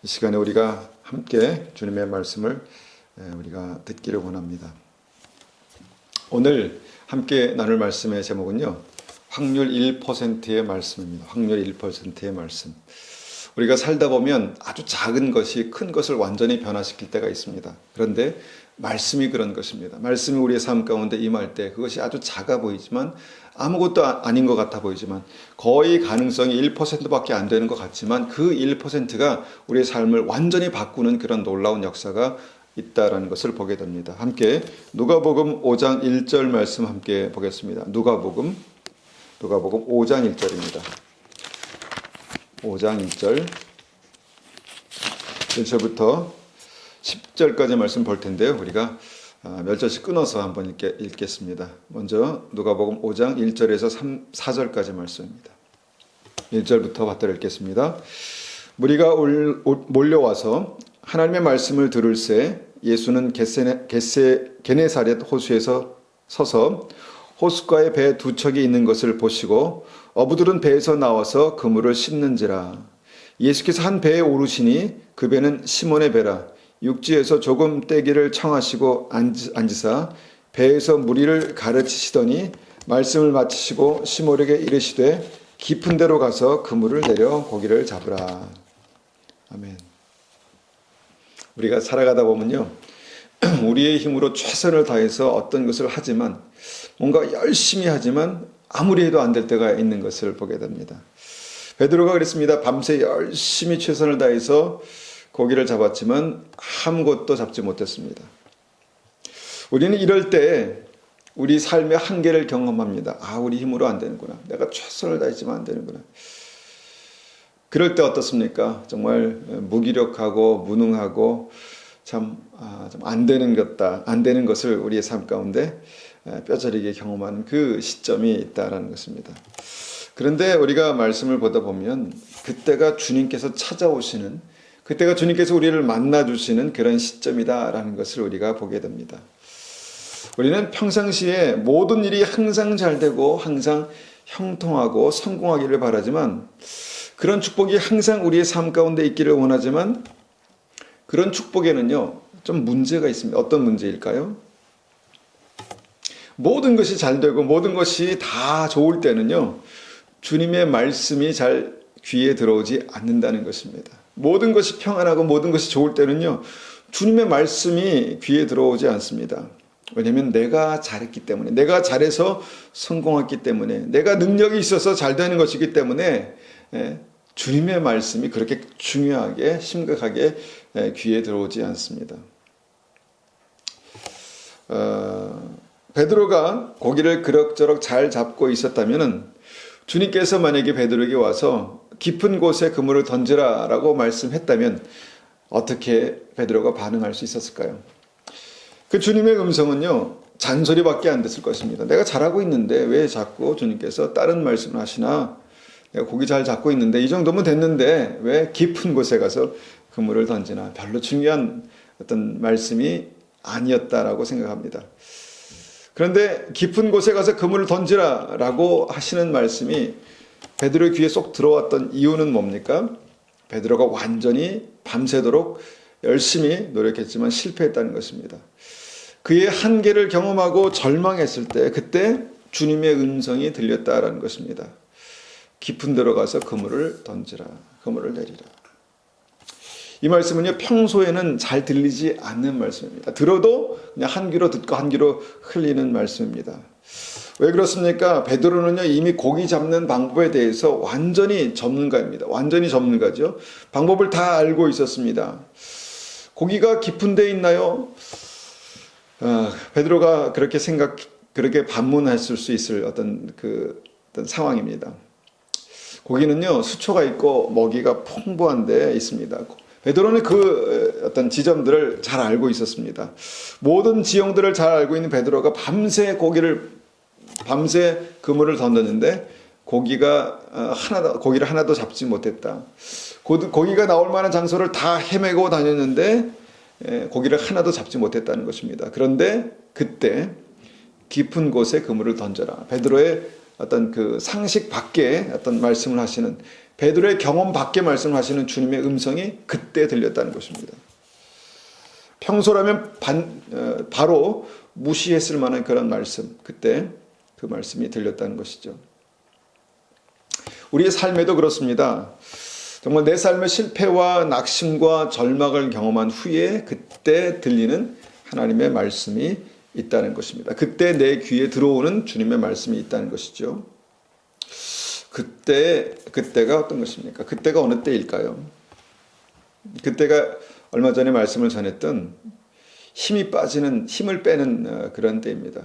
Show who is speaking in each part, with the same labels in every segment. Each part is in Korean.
Speaker 1: 이 시간에 우리가 함께 주님의 말씀을 우리가 듣기를 원합니다. 오늘 함께 나눌 말씀의 제목은요, 확률 1%의 말씀입니다. 확률 1%의 말씀. 우리가 살다 보면 아주 작은 것이 큰 것을 완전히 변화시킬 때가 있습니다. 그런데 말씀이 그런 것입니다. 말씀이 우리의 삶 가운데 임할 때 그것이 아주 작아 보이지만, 아무것도 아닌 것 같아 보이지만, 거의 가능성이 1%밖에 안 되는 것 같지만 그 1%가 우리의 삶을 완전히 바꾸는 그런 놀라운 역사가 있다라는 것을 보게 됩니다. 함께 누가복음 5장 1절 말씀 함께 보겠습니다. 누가복음 5장 1절입니다. 5장 1절 1절부터 10절까지 말씀 볼 텐데요. 우리가 몇 절씩 끊어서 한번 읽겠습니다. 먼저 누가복음 5장 1절에서 4절까지 말씀입니다. 1절부터 받들어 읽겠습니다. 무리가 몰려와서 하나님의 말씀을 들을새 예수는 게네사렛 호수에서 서서 호숫가에 배 두 척이 있는 것을 보시고 어부들은 배에서 나와서 그물을 씻는지라. 예수께서 한 배에 오르시니 그 배는 시몬의 배라. 육지에서 조금 떼기를 청하시고 앉으사 배에서 무리를 가르치시더니 말씀을 마치시고 시몬에게 이르시되 깊은 데로 가서 그물을 내려 고기를 잡으라. 아멘. 우리가 살아가다 보면요, 우리의 힘으로 최선을 다해서 어떤 것을 하지만, 뭔가 열심히 하지만 아무리 해도 안 될 때가 있는 것을 보게 됩니다. 베드로가 그랬습니다. 밤새 열심히 최선을 다해서 고기를 잡았지만 아무것도 잡지 못했습니다. 우리는 이럴 때 우리 삶의 한계를 경험합니다. 우리 힘으로 안 되는구나. 내가 최선을 다했지만 안 되는구나. 그럴 때 어떻습니까? 정말 무기력하고 무능하고 참 안 되는 것을 우리의 삶 가운데 뼈저리게 경험하는 그 시점이 있다라는 것입니다. 그런데 우리가 말씀을 보다 보면 그때가 주님께서 찾아오시는, 그때가 주님께서 우리를 만나주시는 그런 시점이다라는 것을 우리가 보게 됩니다. 우리는 평상시에 모든 일이 항상 잘 되고 항상 형통하고 성공하기를 바라지만, 그런 축복이 항상 우리의 삶 가운데 있기를 원하지만, 그런 축복에는요 좀 문제가 있습니다. 어떤 문제일까요? 모든 것이 잘 되고 모든 것이 다 좋을 때는요, 주님의 말씀이 잘 귀에 들어오지 않는다는 것입니다. 모든 것이 평안하고 모든 것이 좋을 때는요, 주님의 말씀이 귀에 들어오지 않습니다. 왜냐하면 내가 잘했기 때문에, 내가 잘해서 성공했기 때문에, 내가 능력이 있어서 잘 되는 것이기 때문에 주님의 말씀이 그렇게 중요하게, 심각하게 귀에 들어오지 않습니다. 베드로가 고기를 그럭저럭 잘 잡고 있었다면, 주님께서 만약에 베드로에게 와서 깊은 곳에 그물을 던지라 라고 말씀했다면 어떻게 베드로가 반응할 수 있었을까요? 그 주님의 음성은요, 잔소리밖에 안 됐을 것입니다. 내가 잘하고 있는데 왜 자꾸 주님께서 다른 말씀을 하시나? 내가 고기 잘 잡고 있는데 이 정도면 됐는데 왜 깊은 곳에 가서 그물을 던지나? 별로 중요한 어떤 말씀이 아니었다라고 생각합니다. 그런데 깊은 곳에 가서 그물을 던지라 라고 하시는 말씀이 베드로의 귀에 쏙 들어왔던 이유는 뭡니까? 베드로가 완전히 밤새도록 열심히 노력했지만 실패했다는 것입니다. 그의 한계를 경험하고 절망했을 때, 그때 주님의 음성이 들렸다라는 것입니다. 깊은 데로 가서 그물을 던지라, 그물을 내리라. 이 말씀은요, 평소에는 잘 들리지 않는 말씀입니다. 들어도 그냥 한 귀로 듣고 한 귀로 흘리는 말씀입니다. 왜 그렇습니까? 베드로는요, 이미 고기 잡는 방법에 대해서 완전히 전문가입니다. 완전히 전문가죠. 방법을 다 알고 있었습니다. 고기가 깊은 데 있나요? 베드로가 그렇게 반문했을 수 있을 어떤 상황입니다. 고기는요, 수초가 있고 먹이가 풍부한 데 있습니다. 베드로는 그 어떤 지점들을 잘 알고 있었습니다. 모든 지형들을 잘 알고 있는 베드로가 밤새 그물을 던졌는데 고기를 하나도 잡지 못했다. 고기가 나올 만한 장소를 다 헤매고 다녔는데 고기를 하나도 잡지 못했다는 것입니다. 그런데 그때 깊은 곳에 그물을 던져라. 베드로의 어떤 그 상식 밖에 어떤 말씀을 하시는, 베드로의 경험 밖에 말씀을 하시는 주님의 음성이 그때 들렸다는 것입니다. 평소라면 바로 무시했을 만한 그런 말씀, 그때 그 말씀이 들렸다는 것이죠. 우리의 삶에도 그렇습니다. 정말 내 삶의 실패와 낙심과 절망을 경험한 후에 그때 들리는 하나님의 말씀이 있다는 것입니다. 그때 내 귀에 들어오는 주님의 말씀이 있다는 것이죠. 그때가 어떤 것입니까? 그때가 어느 때일까요? 그때가 얼마 전에 말씀을 전했던 힘이 빠지는, 힘을 빼는 그런 때입니다.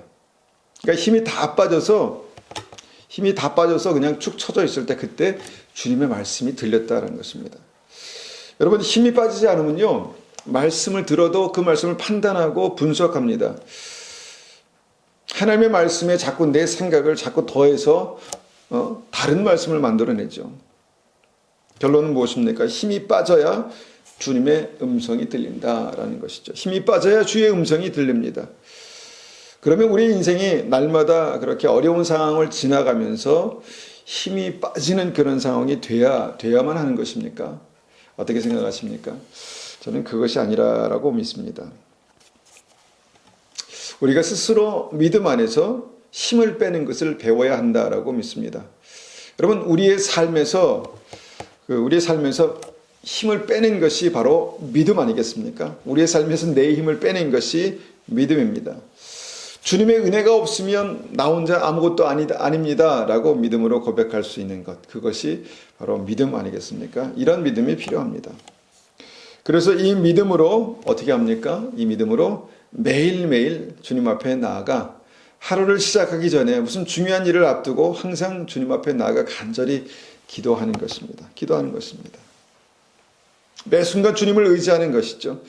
Speaker 1: 그러니까 힘이 다 빠져서 그냥 축 처져 있을 때 그때 주님의 말씀이 들렸다는 것입니다. 여러분, 힘이 빠지지 않으면요, 말씀을 들어도 그 말씀을 판단하고 분석합니다. 하나님의 말씀에 자꾸 내 생각을 자꾸 더해서 다른 말씀을 만들어내죠. 결론은 무엇입니까? 힘이 빠져야 주님의 음성이 들린다라는 것이죠. 힘이 빠져야 주의 음성이 들립니다. 그러면 우리 인생이 날마다 그렇게 어려운 상황을 지나가면서 힘이 빠지는 그런 상황이 돼야만 하는 것입니까? 어떻게 생각하십니까? 저는 그것이 아니라고 믿습니다. 우리가 스스로 믿음 안에서 힘을 빼는 것을 배워야 한다라고 믿습니다. 여러분, 우리의 삶에서 힘을 빼는 것이 바로 믿음 아니겠습니까? 우리의 삶에서 내 힘을 빼는 것이 믿음입니다. 주님의 은혜가 없으면 나 혼자 아무것도 아닙니다 라고 믿음으로 고백할 수 있는 것, 그것이 바로 믿음 아니겠습니까? 이런 믿음이 필요합니다. 그래서 이 믿음으로 어떻게 합니까? 이 믿음으로 매일매일 주님 앞에 나아가 하루를 시작하기 전에 무슨 중요한 일을 앞두고 항상 주님 앞에 나아가 간절히 기도하는 것입니다. 매 순간 주님을 의지하는 것이죠.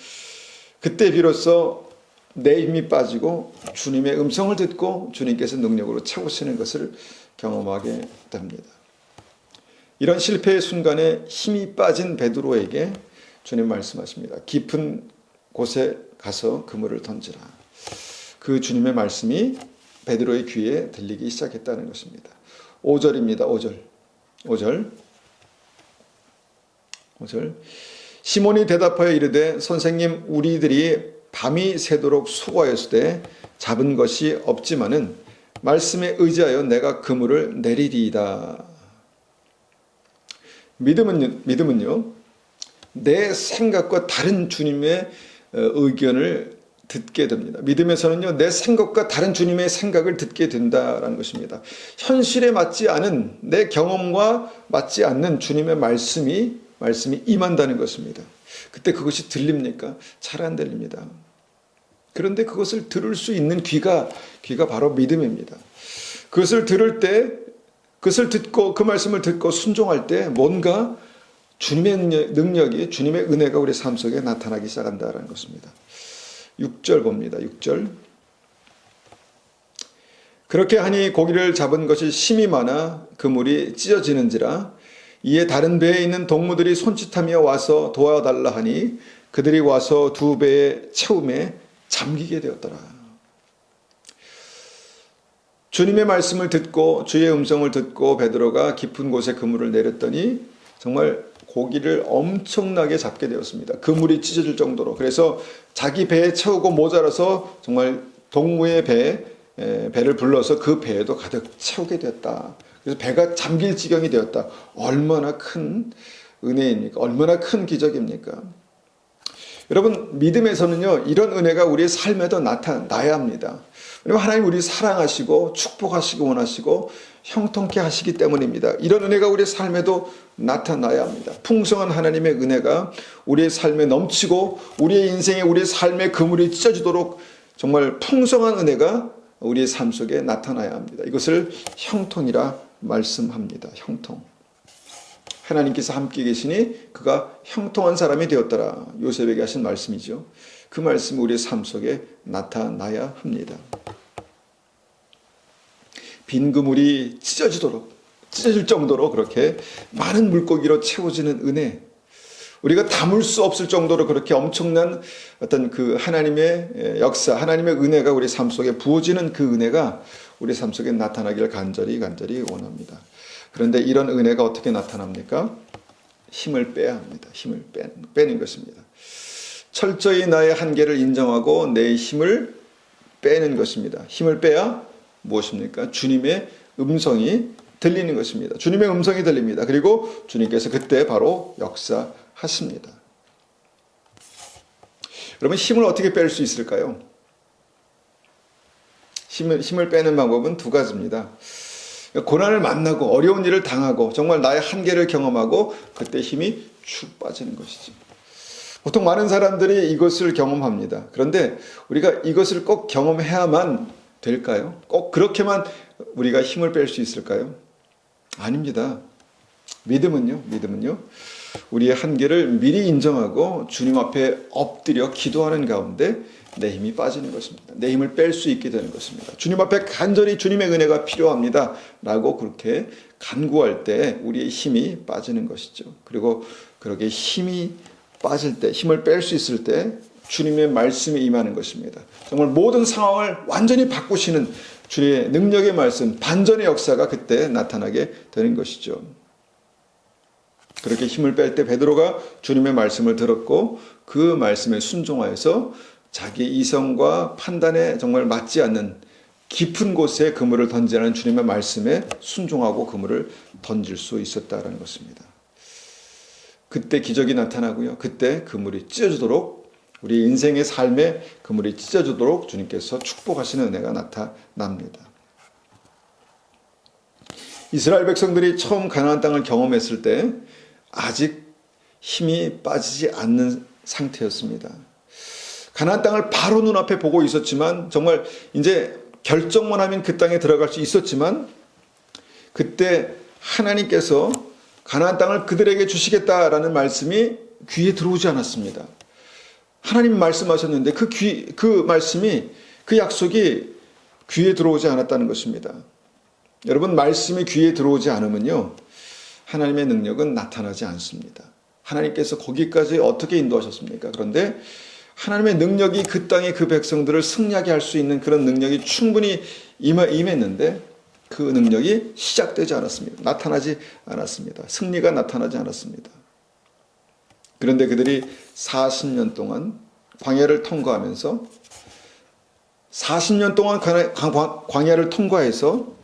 Speaker 1: 그때 비로소 내 힘이 빠지고 주님의 음성을 듣고 주님께서 능력으로 채우시는 것을 경험하게 됩니다. 이런 실패의 순간에 힘이 빠진 베드로에게 주님 말씀하십니다. 깊은 곳에 가서 그물을 던지라. 그 주님의 말씀이 베드로의 귀에 들리기 시작했다는 것입니다. 5절입니다. 5절. 시몬이 대답하여 이르되 선생님, 우리들이 밤이 새도록 수고하였으되 잡은 것이 없지만은 말씀에 의지하여 내가 그물을 내리리이다. 믿음은요, 내 생각과 다른 주님의 의견을 듣게 됩니다. 믿음에서는요, 내 생각과 다른 주님의 생각을 듣게 된다는 것입니다. 현실에 맞지 않은, 내 경험과 맞지 않는 주님의 말씀이 임한다는 것입니다. 그때 그것이 들립니까? 잘 안 들립니다. 그런데 그것을 들을 수 있는 귀가 바로 믿음입니다. 그것을 들을 때, 그것을 듣고 그 말씀을 듣고 순종할 때 뭔가 주님의 능력이, 주님의 은혜가 우리 삶 속에 나타나기 시작한다는 것입니다. 6절 봅니다. 6절. 그렇게 하니 고기를 잡은 것이 심이 많아 그물이 찢어지는지라. 이에 다른 배에 있는 동무들이 손짓하며 와서 도와달라 하니 그들이 와서 두 배의 채움에 잠기게 되었더라. 주님의 말씀을 듣고 주의 음성을 듣고 베드로가 깊은 곳에 그물을 내렸더니 정말 고기를 엄청나게 잡게 되었습니다. 그물이 찢어질 정도로. 그래서 자기 배에 채우고 모자라서 정말 동무의 배를 불러서 그 배에도 가득 채우게 되었다. 그래서 배가 잠길 지경이 되었다. 얼마나 큰 은혜입니까? 얼마나 큰 기적입니까? 여러분, 믿음에서는요, 이런 은혜가 우리의 삶에도 나타나야 합니다. 왜냐하면 하나님 우리 사랑하시고 축복하시고 원하시고 형통케 하시기 때문입니다. 이런 은혜가 우리의 삶에도 나타나야 합니다. 풍성한 하나님의 은혜가 우리의 삶에 넘치고 우리의 인생에, 우리의 삶의 그물이 찢어지도록 정말 풍성한 은혜가 우리의 삶 속에 나타나야 합니다. 이것을 형통이라 말씀합니다. 형통. 하나님께서 함께 계시니 그가 형통한 사람이 되었더라. 요셉에게 하신 말씀이죠. 그 말씀이 우리의 삶 속에 나타나야 합니다. 빈 그물이 찢어질 정도로 그렇게 많은 물고기로 채워지는 은혜, 우리가 담을 수 없을 정도로 그렇게 엄청난 어떤 그 하나님의 역사, 하나님의 은혜가 우리 삶 속에 부어지는 그 은혜가 우리 삶 속에 나타나기를 간절히 원합니다. 그런데 이런 은혜가 어떻게 나타납니까? 힘을 빼야 합니다. 힘을 빼는 것입니다. 철저히 나의 한계를 인정하고 내 힘을 빼는 것입니다. 힘을 빼야 무엇입니까? 주님의 음성이 들리는 것입니다. 주님의 음성이 들립니다. 그리고 주님께서 그때 바로 역사하십니다. 그러면 힘을 어떻게 뺄 수 있을까요? 힘을 빼는 방법은 두 가지입니다. 고난을 만나고 어려운 일을 당하고 정말 나의 한계를 경험하고 그때 힘이 축 빠지는 것이죠. 보통 많은 사람들이 이것을 경험합니다. 그런데 우리가 이것을 꼭 경험해야만 될까요? 꼭 그렇게만 우리가 힘을 뺄 수 있을까요? 아닙니다. 믿음은요. 우리의 한계를 미리 인정하고 주님 앞에 엎드려 기도하는 가운데 내 힘이 빠지는 것입니다. 내 힘을 뺄 수 있게 되는 것입니다. 주님 앞에 간절히 주님의 은혜가 필요합니다 라고 그렇게 간구할 때 우리의 힘이 빠지는 것이죠. 그리고 그렇게 힘이 빠질 때, 힘을 뺄 수 있을 때 주님의 말씀이 임하는 것입니다. 정말 모든 상황을 완전히 바꾸시는 주의 능력의 말씀, 반전의 역사가 그때 나타나게 되는 것이죠. 그렇게 힘을 뺄 때 베드로가 주님의 말씀을 들었고 그 말씀에 순종하여서 자기 이성과 판단에 정말 맞지 않는 깊은 곳에 그물을 던지라는 주님의 말씀에 순종하고 그물을 던질 수 있었다는 것입니다. 그때 기적이 나타나고요. 그때 그물이 찢어지도록 우리 인생의 삶에 그물이 찢어지도록 주님께서 축복하시는 은혜가 나타납니다. 이스라엘 백성들이 처음 가나안 땅을 경험했을 때 아직 힘이 빠지지 않는 상태였습니다. 가나안 땅을 바로 눈앞에 보고 있었지만 정말 이제 결정만 하면 그 땅에 들어갈 수 있었지만 그때 하나님께서 가나안 땅을 그들에게 주시겠다라는 말씀이 귀에 들어오지 않았습니다. 하나님 말씀하셨는데 그 말씀이 그 약속이 귀에 들어오지 않았다는 것입니다. 여러분 말씀이 귀에 들어오지 않으면요 하나님의 능력은 나타나지 않습니다. 하나님께서 거기까지 어떻게 인도하셨습니까? 그런데 하나님의 능력이 그 땅의 그 백성들을 승리하게 할 수 있는 그런 능력이 충분히 임했는데 그 능력이 시작되지 않았습니다. 나타나지 않았습니다. 승리가 나타나지 않았습니다. 그런데 그들이 40년 동안 광야를 통과하면서 40년 동안 광야를 통과해서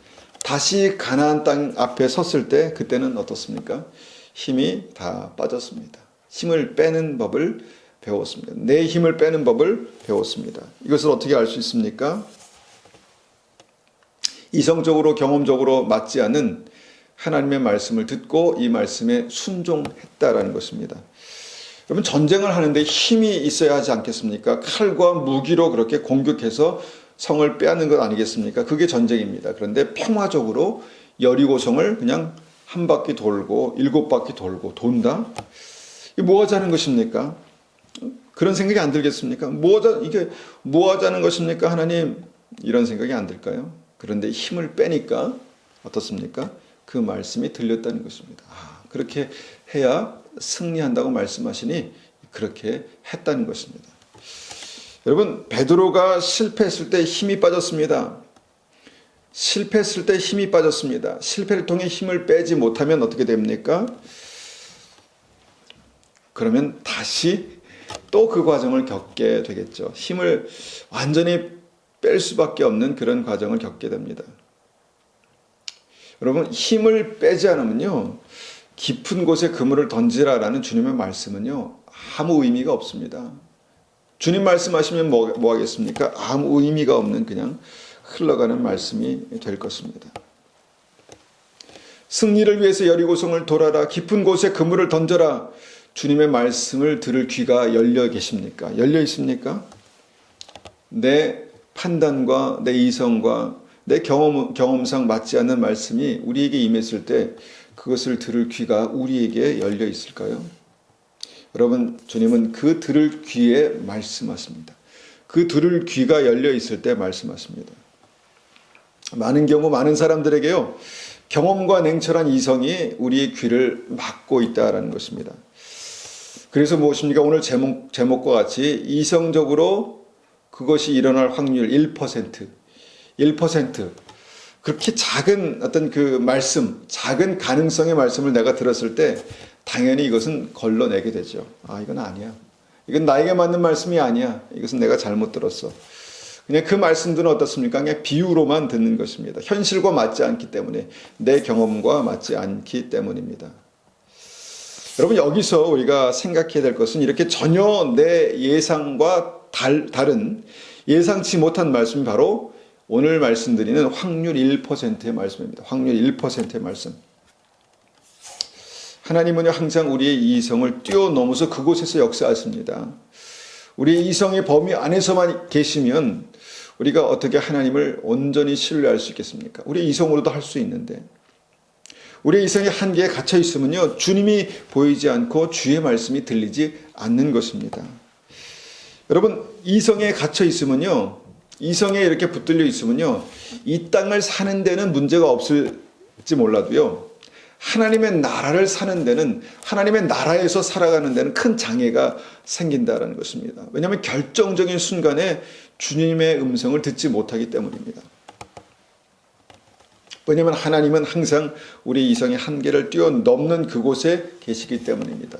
Speaker 1: 다시 가나안 땅 앞에 섰을 때 그때는 어떻습니까? 힘이 다 빠졌습니다. 힘을 빼는 법을 배웠습니다. 내 힘을 빼는 법을 배웠습니다. 이것을 어떻게 알 수 있습니까? 이성적으로 경험적으로 맞지 않는 하나님의 말씀을 듣고 이 말씀에 순종했다라는 것입니다. 여러분 전쟁을 하는데 힘이 있어야 하지 않겠습니까? 칼과 무기로 그렇게 공격해서 성을 빼앗는 것 아니겠습니까? 그게 전쟁입니다. 그런데 평화적으로 여리고성을 그냥 한 바퀴 돌고 7바퀴 돌고 돈다? 이게 뭐 하자는 것입니까? 그런 생각이 안 들겠습니까? 이게 뭐 하자는 것입니까? 하나님 이런 생각이 안 들까요? 그런데 힘을 빼니까 어떻습니까? 그 말씀이 들렸다는 것입니다. 그렇게 해야 승리한다고 말씀하시니 그렇게 했다는 것입니다. 여러분 베드로가 실패했을 때 힘이 빠졌습니다. 실패했을 때 힘이 빠졌습니다. 실패를 통해 힘을 빼지 못하면 어떻게 됩니까? 그러면 다시 또 그 과정을 겪게 되겠죠. 힘을 완전히 뺄 수밖에 없는 그런 과정을 겪게 됩니다. 여러분 힘을 빼지 않으면요 깊은 곳에 그물을 던지라라는 주님의 말씀은요 아무 의미가 없습니다. 주님 말씀하시면 뭐 하겠습니까? 아무 의미가 없는 그냥 흘러가는 말씀이 될 것입니다. 승리를 위해서 여리고성을 돌아라 깊은 곳에 그물을 던져라. 주님의 말씀을 들을 귀가 열려 계십니까? 열려 있습니까? 내 판단과 내 이성과 내 경험상 맞지 않는 말씀이 우리에게 임했을 때 그것을 들을 귀가 우리에게 열려 있을까요? 여러분 주님은 그 들을 귀에 말씀하십니다. 그 들을 귀가 열려 있을 때 말씀하십니다. 많은 경우 많은 사람들에게요 경험과 냉철한 이성이 우리의 귀를 막고 있다라는 것입니다. 그래서 무엇입니까? 오늘 제목과 같이 이성적으로 그것이 일어날 확률 1%. 그렇게 작은 어떤 그 말씀, 작은 가능성의 말씀을 내가 들었을 때 당연히 이것은 걸러내게 되죠. 아, 이건 아니야. 이건 나에게 맞는 말씀이 아니야. 이것은 내가 잘못 들었어. 그냥 그 말씀들은 어떻습니까? 그냥 비유로만 듣는 것입니다. 현실과 맞지 않기 때문에, 내 경험과 맞지 않기 때문입니다. 여러분, 여기서 우리가 생각해야 될 것은 이렇게 전혀 내 예상과 다른 예상치 못한 말씀이 바로 오늘 말씀드리는 확률 1%의 말씀입니다. 확률 1%의 말씀. 하나님은요, 항상 우리의 이성을 뛰어넘어서 그곳에서 역사하십니다. 우리의 이성의 범위 안에서만 계시면 우리가 어떻게 하나님을 온전히 신뢰할 수 있겠습니까? 우리의 이성으로도 할 수 있는데, 우리의 이성의 한계에 갇혀 있으면요, 주님이 보이지 않고 주의 말씀이 들리지 않는 것입니다. 여러분, 이성에 갇혀 있으면요, 이성에 이렇게 붙들려 있으면요, 이 땅을 사는 데는 문제가 없을지 몰라도요, 하나님의 나라를 사는 데는, 하나님의 나라에서 살아가는 데는 큰 장애가 생긴다는 것입니다. 왜냐하면 결정적인 순간에 주님의 음성을 듣지 못하기 때문입니다. 왜냐하면 하나님은 항상 우리 이성의 한계를 뛰어넘는 그곳에 계시기 때문입니다.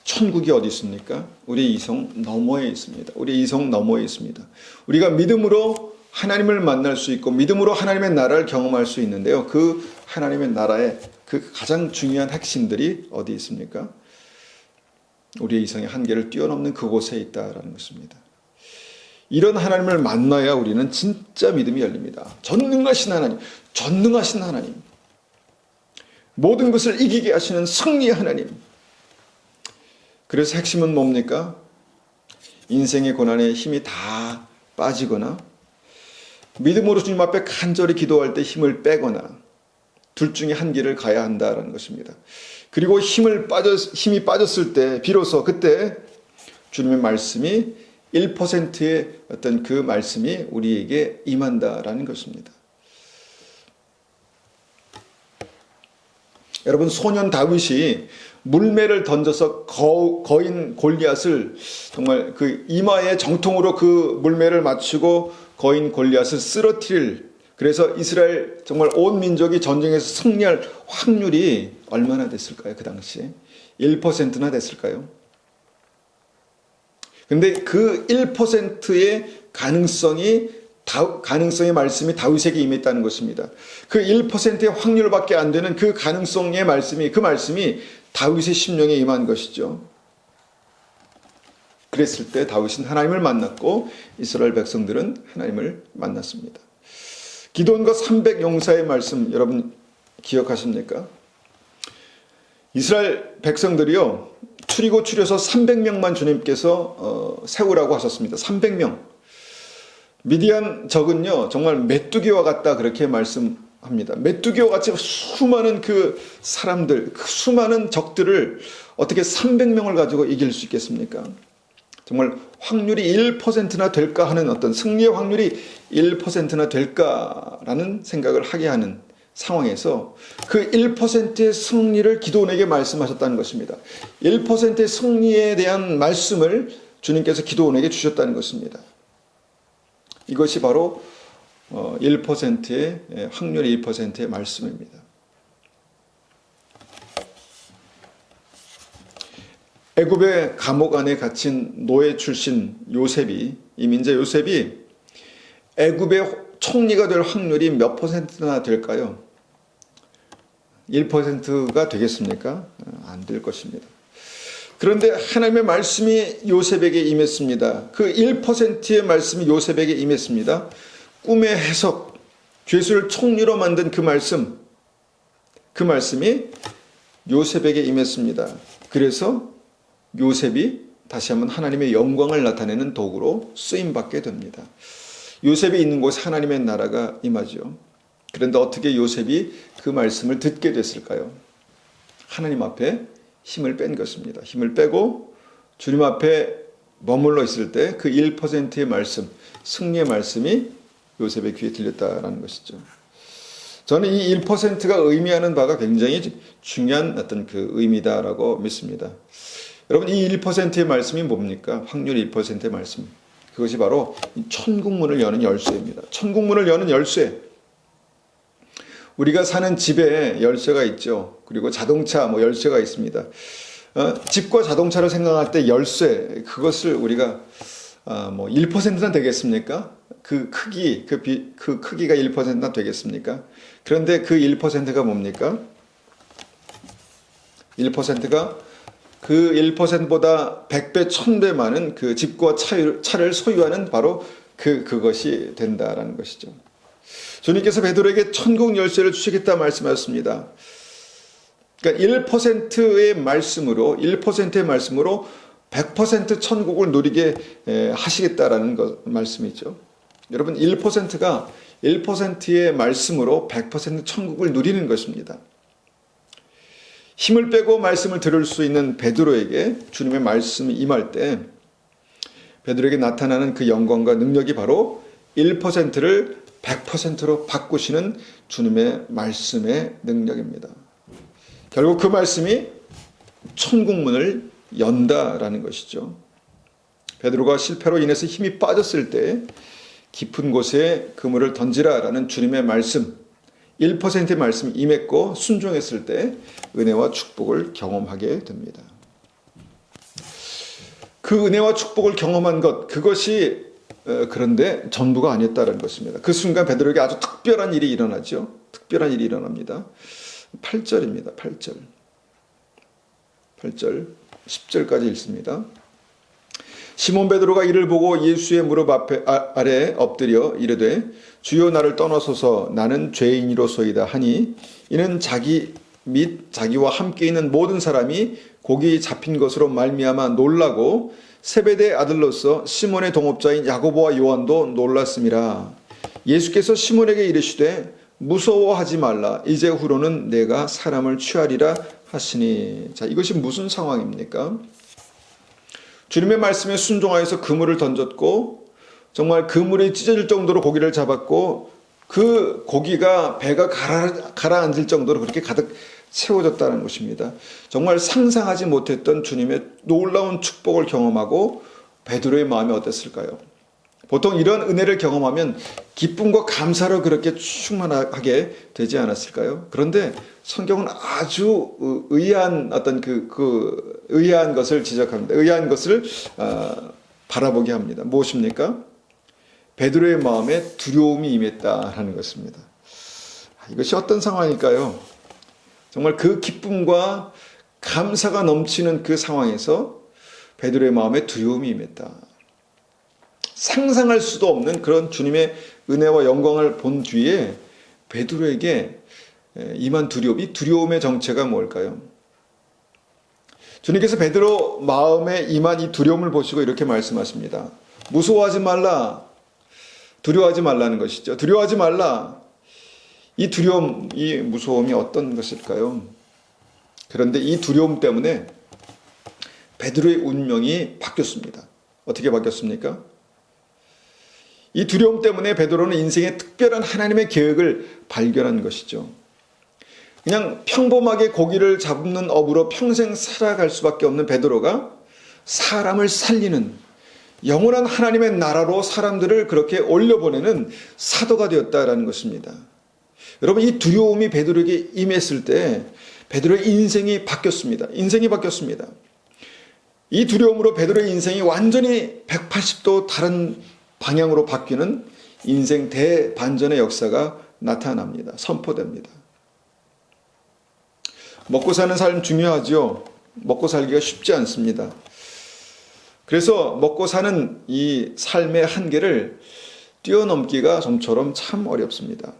Speaker 1: 천국이 어디 있습니까? 우리 이성 너머에 있습니다. 우리 이성 너머에 있습니다. 우리가 믿음으로 하나님을 만날 수 있고 믿음으로 하나님의 나라를 경험할 수 있는데요. 그 하나님의 나라의 그 가장 중요한 핵심들이 어디 있습니까? 우리의 이성의 한계를 뛰어넘는 그곳에 있다라는 것입니다. 이런 하나님을 만나야 우리는 진짜 믿음이 열립니다. 전능하신 하나님, 전능하신 하나님, 모든 것을 이기게 하시는 승리의 하나님. 그래서 핵심은 뭡니까? 인생의 고난에 힘이 다 빠지거나 믿음으로 주님 앞에 간절히 기도할 때 힘을 빼거나 둘 중에 한 길을 가야 한다는 것입니다. 그리고 힘이 빠졌을 때 비로소 그때 주님의 말씀이 1%의 어떤 그 말씀이 우리에게 임한다라는 것입니다. 여러분, 소년 다윗이 물매를 던져서 거인 골리앗을 정말 그 이마에 정통으로 그 물매를 맞추고 거인 골리앗을 쓰러뜨릴, 그래서 이스라엘 정말 온 민족이 전쟁에서 승리할 확률이 얼마나 됐을까요? 그 당시에 1%나 됐을까요? 근데 그 1%의 가능성의 말씀이 다윗에게 임했다는 것입니다. 그 1%의 확률밖에 안 되는 그 가능성의 말씀이, 그 말씀이 다윗의 심령에 임한 것이죠. 그랬을 때 다윗은 하나님을 만났고 이스라엘 백성들은 하나님을 만났습니다. 기드온과 300 용사의 말씀 여러분 기억하십니까? 이스라엘 백성들이요, 추려서 300명만 주님께서 세우라고 하셨습니다. 300명. 미디안 적은요, 정말 메뚜기와 같다 그렇게 말씀합니다. 메뚜기와 같이 수많은 그 사람들, 그 수많은 적들을 어떻게 300명을 가지고 이길 수 있겠습니까? 정말 확률이 1%나 될까 하는, 어떤 승리의 확률이 1%나 될까라는 생각을 하게 하는 상황에서 그 1%의 승리를 기드온에게 말씀하셨다는 것입니다. 1%의 승리에 대한 말씀을 주님께서 기드온에게 주셨다는 것입니다. 이것이 바로 1%의 확률 1%의 말씀입니다. 애굽의 감옥 안에 갇힌 노예 출신 요셉이, 이 민자 요셉이 애굽의 총리가 될 확률이 몇 %나 될까요? 1%가 되겠습니까? 안 될 것입니다. 그런데 하나님의 말씀이 요셉에게 임했습니다. 그 1%의 말씀이 요셉에게 임했습니다. 꿈의 해석, 죄수를 총리로 만든 그 말씀이 요셉에게 임했습니다. 그래서 요셉이 다시 한번 하나님의 영광을 나타내는 도구로 쓰임받게 됩니다. 요셉이 있는 곳에 하나님의 나라가 임하죠. 그런데 어떻게 요셉이 그 말씀을 듣게 됐을까요? 하나님 앞에 힘을 뺀 것입니다. 힘을 빼고 주님 앞에 머물러 있을 때 그 1%의 말씀, 승리의 말씀이 요셉의 귀에 들렸다라는 것이죠. 저는 이 1%가 의미하는 바가 굉장히 중요한 어떤 그 의미다라고 믿습니다. 여러분, 이 1%의 말씀이 뭡니까? 확률 1%의 말씀. 그것이 바로 천국문을 여는 열쇠입니다. 천국문을 여는 열쇠. 우리가 사는 집에 열쇠가 있죠. 그리고 자동차 열쇠가 있습니다. 집과 자동차를 생각할 때 열쇠, 그것을 우리가 1%나 되겠습니까? 그 크기가 1%나 되겠습니까? 그런데 그 1%가 뭡니까? 1%가 그 1%보다 100배, 1000배 많은 그 집과 차를 소유하는 바로 그것이 된다라는 것이죠. 주님께서 베드로에게 천국 열쇠를 주시겠다 말씀하셨습니다. 그러니까 1%의 말씀으로 100% 천국을 누리게 하시겠다라는 말씀이죠. 여러분, 1%가 1%의 말씀으로 100% 천국을 누리는 것입니다. 힘을 빼고 말씀을 들을 수 있는 베드로에게 주님의 말씀이 임할 때 베드로에게 나타나는 그 영광과 능력이 바로 1%를 100%로 바꾸시는 주님의 말씀의 능력입니다. 결국 그 말씀이 천국문을 연다라는 것이죠. 베드로가 실패로 인해서 힘이 빠졌을 때 깊은 곳에 그물을 던지라라는 주님의 말씀, 1%의 말씀이 임했고 순종했을 때 은혜와 축복을 경험하게 됩니다. 그 은혜와 축복을 경험한 것, 그것이 그런데 전부가 아니었다는 것입니다. 그 순간 베드로에게 아주 특별한 일이 일어나죠. 특별한 일이 일어납니다. 8절입니다. 8절 10절까지 읽습니다. 시몬 베드로가 이를 보고 예수의 무릎 아래 엎드려 이르되 주여 나를 떠나소서 나는 죄인이로소이다 하니 이는 자기 및 자기와 함께 있는 모든 사람이 고기 잡힌 것으로 말미암아 놀라고 세베대의 아들로서 시몬의 동업자인 야고보와 요한도 놀랐음이라. 예수께서 시몬에게 이르시되 무서워하지 말라. 이제 후로는 내가 사람을 취하리라 하시니. 자, 이것이 무슨 상황입니까? 주님의 말씀에 순종하여서 그물을 던졌고 정말 그물이 찢어질 정도로 고기를 잡았고 그 고기가 배가 가라앉을 정도로 그렇게 가득 채워졌다는 것입니다. 정말 상상하지 못했던 주님의 놀라운 축복을 경험하고 베드로의 마음이 어땠을까요? 보통 이런 은혜를 경험하면 기쁨과 감사로 그렇게 충만하게 되지 않았을까요? 그런데 성경은 아주 의아한 어떤 의아한 것을 지적합니다. 의아한 것을 바라보게 합니다. 무엇입니까? 베드로의 마음에 두려움이 임했다라는 것입니다. 이것이 어떤 상황일까요? 정말 그 기쁨과 감사가 넘치는 그 상황에서 베드로의 마음에 두려움이 임했다. 상상할 수도 없는 그런 주님의 은혜와 영광을 본 뒤에 베드로에게 임한 두려움, 이 두려움의 정체가 뭘까요? 주님께서 베드로 마음에 임한 이 두려움을 보시고 이렇게 말씀하십니다. 무서워하지 말라. 두려워하지 말라는 것이죠. 두려워하지 말라. 이 두려움, 이 무서움이 어떤 것일까요? 그런데 이 두려움 때문에 베드로의 운명이 바뀌었습니다. 어떻게 바뀌었습니까? 이 두려움 때문에 베드로는 인생의 특별한 하나님의 계획을 발견한 것이죠. 그냥 평범하게 고기를 잡는 업으로 평생 살아갈 수밖에 없는 베드로가 사람을 살리는 영원한 하나님의 나라로 사람들을 그렇게 올려보내는 사도가 되었다라는 것입니다. 여러분, 이 두려움이 베드로에게 임했을 때 베드로의 인생이 바뀌었습니다. 인생이 바뀌었습니다. 이 두려움으로 베드로의 인생이 완전히 180도 다른 방향으로 바뀌는 인생 대반전의 역사가 나타납니다. 선포됩니다. 먹고 사는 삶 중요하죠. 먹고 살기가 쉽지 않습니다. 그래서 먹고 사는 이 삶의 한계를 뛰어넘기가 좀처럼 참 어렵습니다.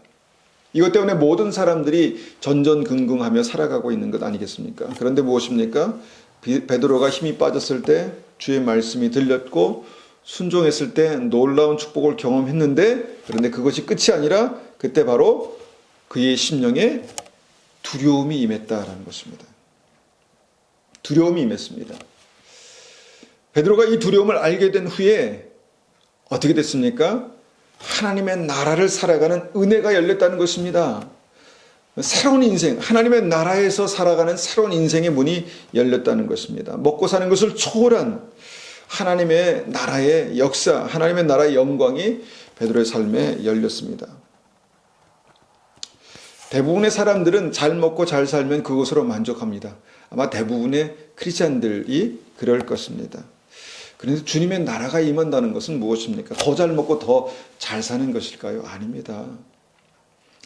Speaker 1: 이것 때문에 모든 사람들이 전전긍긍하며 살아가고 있는 것 아니겠습니까? 그런데 무엇입니까? 베드로가 힘이 빠졌을 때 주의 말씀이 들렸고 순종했을 때 놀라운 축복을 경험했는데, 그런데 그것이 끝이 아니라 그때 바로 그의 심령에 두려움이 임했다라는 것입니다. 두려움이 임했습니다. 베드로가 이 두려움을 알게 된 후에 어떻게 됐습니까? 하나님의 나라를 살아가는 은혜가 열렸다는 것입니다. 새로운 인생, 하나님의 나라에서 살아가는 새로운 인생의 문이 열렸다는 것입니다. 먹고 사는 것을 초월한 하나님의 나라의 역사, 하나님의 나라의 영광이 베드로의 삶에 열렸습니다. 대부분의 사람들은 잘 먹고 잘 살면 그것으로 만족합니다. 아마 대부분의 크리스찬들이 그럴 것입니다. 그런데 주님의 나라가 임한다는 것은 무엇입니까? 더 잘 먹고 더 잘 사는 것일까요? 아닙니다.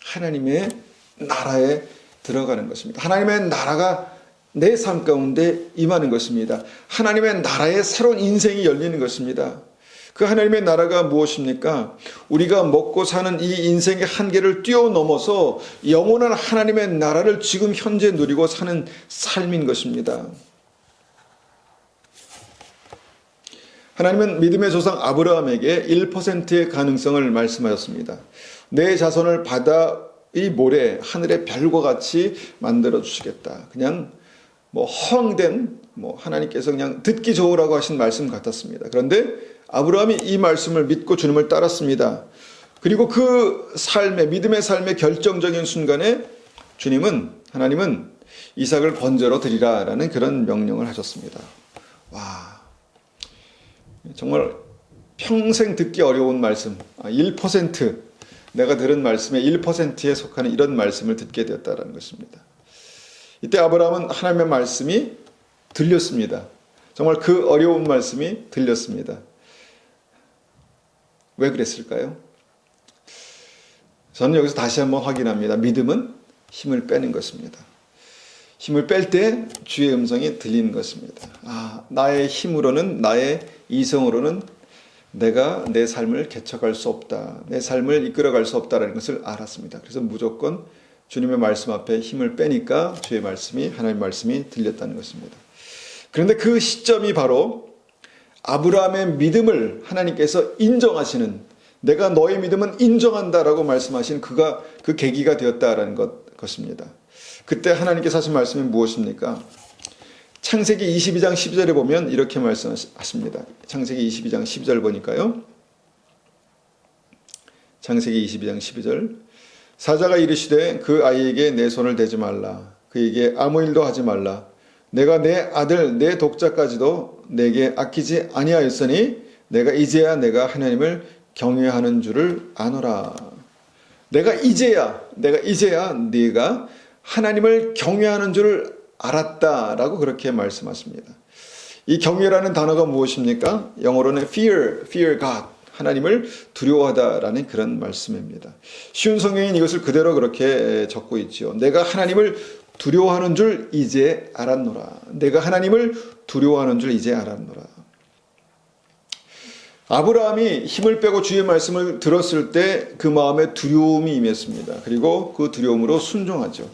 Speaker 1: 하나님의 나라에 들어가는 것입니다. 하나님의 나라가 내 삶 가운데 임하는 것입니다. 하나님의 나라에 새로운 인생이 열리는 것입니다. 그 하나님의 나라가 무엇입니까? 우리가 먹고 사는 이 인생의 한계를 뛰어넘어서 영원한 하나님의 나라를 지금 현재 누리고 사는 삶인 것입니다. 하나님은 믿음의 조상 아브라함에게 1%의 가능성을 말씀하셨습니다. 내 자손을 바다의 모래, 하늘의 별과 같이 만들어 주시겠다. 그냥 허황된 하나님께서 그냥 듣기 좋으라고 하신 말씀 같았습니다. 그런데 아브라함이 이 말씀을 믿고 주님을 따랐습니다. 그리고 그 믿음의 삶의 결정적인 순간에 하나님은 이삭을 번제로 드리라 라는 그런 명령을 하셨습니다. 와, 정말 평생 듣기 어려운 말씀, 1%, 내가 들은 말씀의 1%에 속하는 이런 말씀을 듣게 되었다는 것입니다. 이때 아브라함은 하나님의 말씀이 들렸습니다. 정말 그 어려운 말씀이 들렸습니다. 왜 그랬을까요? 저는 여기서 다시 한번 확인합니다. 믿음은 힘을 빼는 것입니다. 힘을 뺄 때 주의 음성이 들리는 것입니다. 나의 힘으로는, 나의 이성으로는 내가 내 삶을 개척할 수 없다. 내 삶을 이끌어갈 수 없다는 것을 알았습니다. 그래서 무조건 주님의 말씀 앞에 힘을 빼니까 주의 말씀이, 하나님의 말씀이 들렸다는 것입니다. 그런데 그 시점이 바로 아브라함의 믿음을 하나님께서 인정하시는, 내가 너의 믿음은 인정한다라고 말씀하신 그 계기가 되었다라는 것입니다. 그때 하나님께서 하신 말씀이 무엇입니까? 창세기 22장 12절에 보면 이렇게 말씀하십니다. 창세기 22장 12절 보니까요. 창세기 22장 12절. 사자가 이르시되 그 아이에게 내 손을 대지 말라. 그에게 아무 일도 하지 말라. 내가 내 아들 내 독자까지도 내게 아끼지 아니하였으니 내가 이제야 내가 하나님을 경외하는 줄을 아노라. 내가 이제야 네가 하나님을 경외하는 줄을 알았다라고 그렇게 말씀하십니다. 이 경외라는 단어가 무엇입니까? 영어로는 fear God, 하나님을 두려워하다라는 그런 말씀입니다. 쉬운 성경인 이것을 그대로 그렇게 적고 있죠. 내가 하나님을 두려워하는 줄 이제 알았노라. 내가 하나님을 두려워하는 줄 이제 알았노라. 아브라함이 힘을 빼고 주의 말씀을 들었을 때 그 마음에 두려움이 임했습니다. 그리고 그 두려움으로 순종하죠.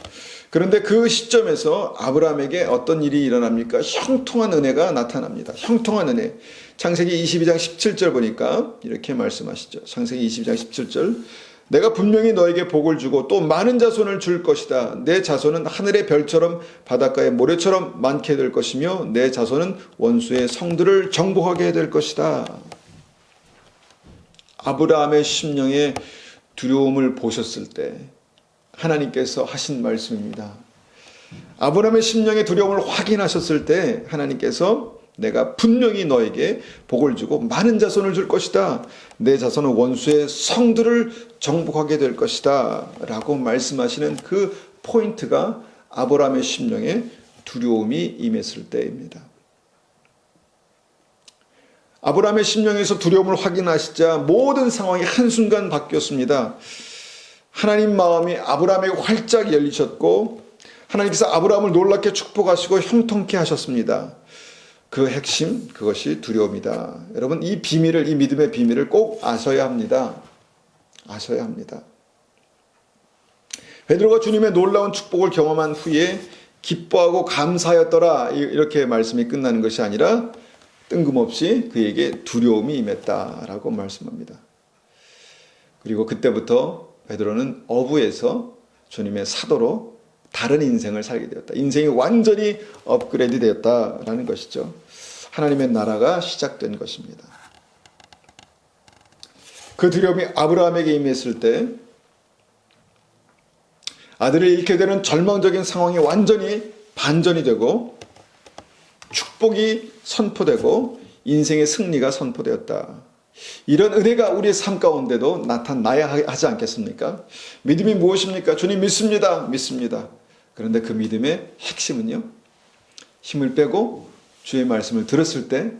Speaker 1: 그런데 그 시점에서 아브라함에게 어떤 일이 일어납니까? 형통한 은혜가 나타납니다. 형통한 은혜. 창세기 22장 17절 보니까 이렇게 말씀하시죠. 창세기 22장 17절. 내가 분명히 너에게 복을 주고 또 많은 자손을 줄 것이다. 내 자손은 하늘의 별처럼 바닷가의 모래처럼 많게 될 것이며 내 자손은 원수의 성들을 정복하게 될 것이다. 아브라함의 심령의 두려움을 보셨을 때 하나님께서 하신 말씀입니다. 아브라함의 심령의 두려움을 확인하셨을 때 하나님께서 내가 분명히 너에게 복을 주고 많은 자손을 줄 것이다. 내 자손은 원수의 성들을 정복하게 될 것이다. 라고 말씀하시는 그 포인트가 아브라함의 심령에 두려움이 임했을 때입니다. 아브라함의 심령에서 두려움을 확인하시자 모든 상황이 한순간 바뀌었습니다. 하나님 마음이 아브라함에게 활짝 열리셨고 하나님께서 아브라함을 놀랍게 축복하시고 형통케 하셨습니다. 그 핵심, 그것이 두려움이다. 여러분, 이 비밀을, 이 믿음의 비밀을 꼭 아셔야 합니다. 아셔야 합니다. 베드로가 주님의 놀라운 축복을 경험한 후에 기뻐하고 감사하였더라, 이렇게 말씀이 끝나는 것이 아니라 뜬금없이 그에게 두려움이 임했다라고 말씀합니다. 그리고 그때부터 베드로는 어부에서 주님의 사도로 다른 인생을 살게 되었다. 인생이 완전히 업그레이드 되었다라는 것이죠. 하나님의 나라가 시작된 것입니다. 그 두려움이 아브라함에게 임했을 때 아들을 잃게 되는 절망적인 상황이 완전히 반전이 되고 축복이 선포되고 인생의 승리가 선포되었다. 이런 은혜가 우리의 삶 가운데도 나타나야 하지 않겠습니까? 믿음이 무엇입니까? 주님 믿습니다. 믿습니다. 그런데 그 믿음의 핵심은요, 힘을 빼고 주의 말씀을 들었을 때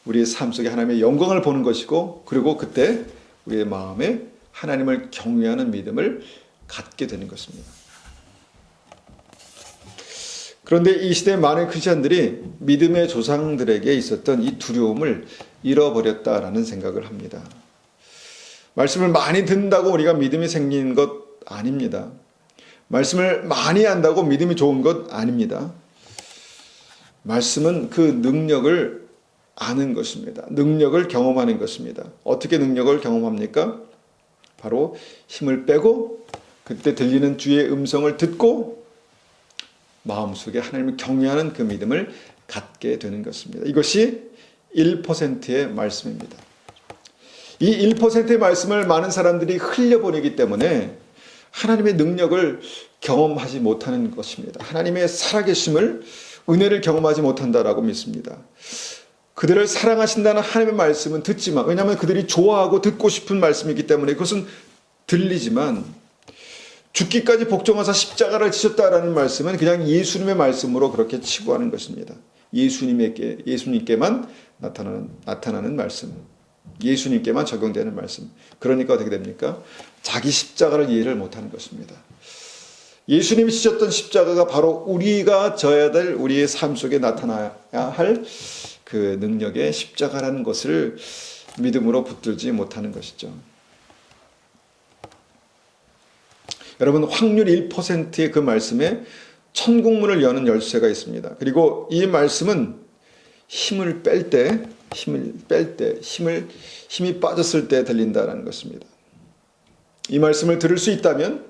Speaker 1: 우리의 삶 속에 하나님의 영광을 보는 것이고, 그리고 그때 우리의 마음에 하나님을 경외하는 믿음을 갖게 되는 것입니다. 그런데 이 시대의 많은 크리스천들이 믿음의 조상들에게 있었던 이 두려움을 잃어버렸다라는 생각을 합니다. 말씀을 많이 듣는다고 우리가 믿음이 생긴 것 아닙니다. 말씀을 많이 한다고 믿음이 좋은 것 아닙니다. 말씀은 그 능력을 아는 것입니다. 능력을 경험하는 것입니다. 어떻게 능력을 경험합니까? 바로 힘을 빼고 그때 들리는 주의 음성을 듣고 마음속에 하나님을 경외하는 그 믿음을 갖게 되는 것입니다. 이것이 1%의 말씀입니다. 이 1%의 말씀을 많은 사람들이 흘려보내기 때문에 하나님의 능력을 경험하지 못하는 것입니다. 하나님의 살아계심을, 은혜를 경험하지 못한다라고 믿습니다. 그들을 사랑하신다는 하나님의 말씀은 듣지만, 왜냐하면 그들이 좋아하고 듣고 싶은 말씀이기 때문에 그것은 들리지만, 죽기까지 복종하사 십자가를 지셨다라는 말씀은 그냥 예수님의 말씀으로 그렇게 치부하는 것입니다. 예수님께만 나타나는 말씀, 예수님께만 적용되는 말씀. 그러니까 어떻게 됩니까? 자기 십자가를 이해를 못하는 것입니다. 예수님이 지셨던 십자가가 바로 우리가 져야 될 우리의 삶 속에 나타나야 할 그 능력의 십자가라는 것을 믿음으로 붙들지 못하는 것이죠. 여러분, 확률 1%의 그 말씀에 천국문을 여는 열쇠가 있습니다. 그리고 이 말씀은 힘이 빠졌을 때 들린다는 것입니다. 이 말씀을 들을 수 있다면,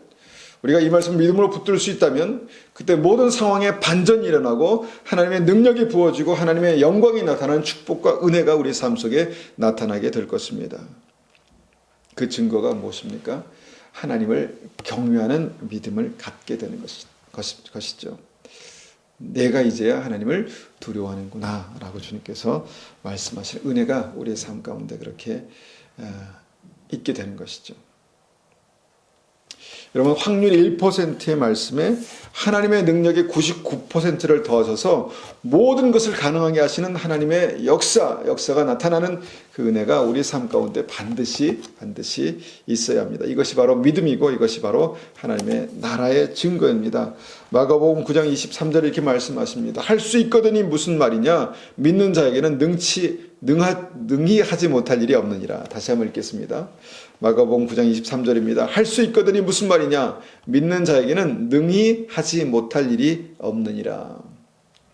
Speaker 1: 우리가 이 말씀을 믿음으로 붙들 수 있다면 그때 모든 상황에 반전이 일어나고 하나님의 능력이 부어지고 하나님의 영광이 나타나는 축복과 은혜가 우리 삶 속에 나타나게 될 것입니다. 그 증거가 무엇입니까? 하나님을 경외하는 믿음을 갖게 되는 것이죠. 내가 이제야 하나님을 두려워하는구나 라고 주님께서 말씀하시는 은혜가 우리의 삶 가운데 그렇게 있게 되는 것이죠. 여러분, 확률 1%의 말씀에 하나님의 능력의 99%를 더하셔서 모든 것을 가능하게 하시는 하나님의 역사가 나타나는 그 은혜가 우리 삶 가운데 반드시 있어야 합니다. 이것이 바로 믿음이고 이것이 바로 하나님의 나라의 증거입니다. 마가복음 9장 23절에 이렇게 말씀하십니다. 할 수 있거든이 무슨 말이냐? 믿는 자에게는 능히 하지 못할 일이 없느니라. 다시 한번 읽겠습니다. 마가복음 9장 23절입니다. 할 수 있거든이 무슨 말이냐? 믿는 자에게는 능히 하지 못할 일이 없느니라.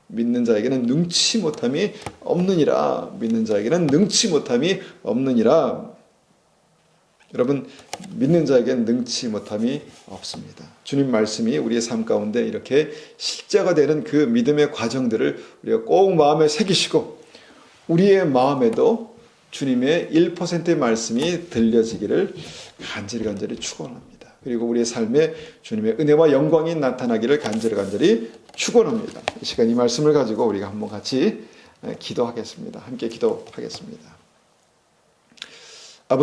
Speaker 1: 믿는 자에게는 능치 못함이 없느니라. 믿는 자에게는 능치 못함이 없느니라. 여러분, 믿는 자에게는 능치 못함이 없습니다. 주님 말씀이 우리의 삶 가운데 이렇게 실제가 되는 그 믿음의 과정들을 우리가 꼭 마음에 새기시고 우리의 마음에도 주님의 1%의 말씀이 들려지기를 간절히 축원합니다. 그리고 우리의 삶에 주님의 은혜와 영광이 나타나기를 간절히 축원합니다. 이 시간 이 말씀을 가지고 우리가 한번 같이 기도하겠습니다. 함께 기도하겠습니다.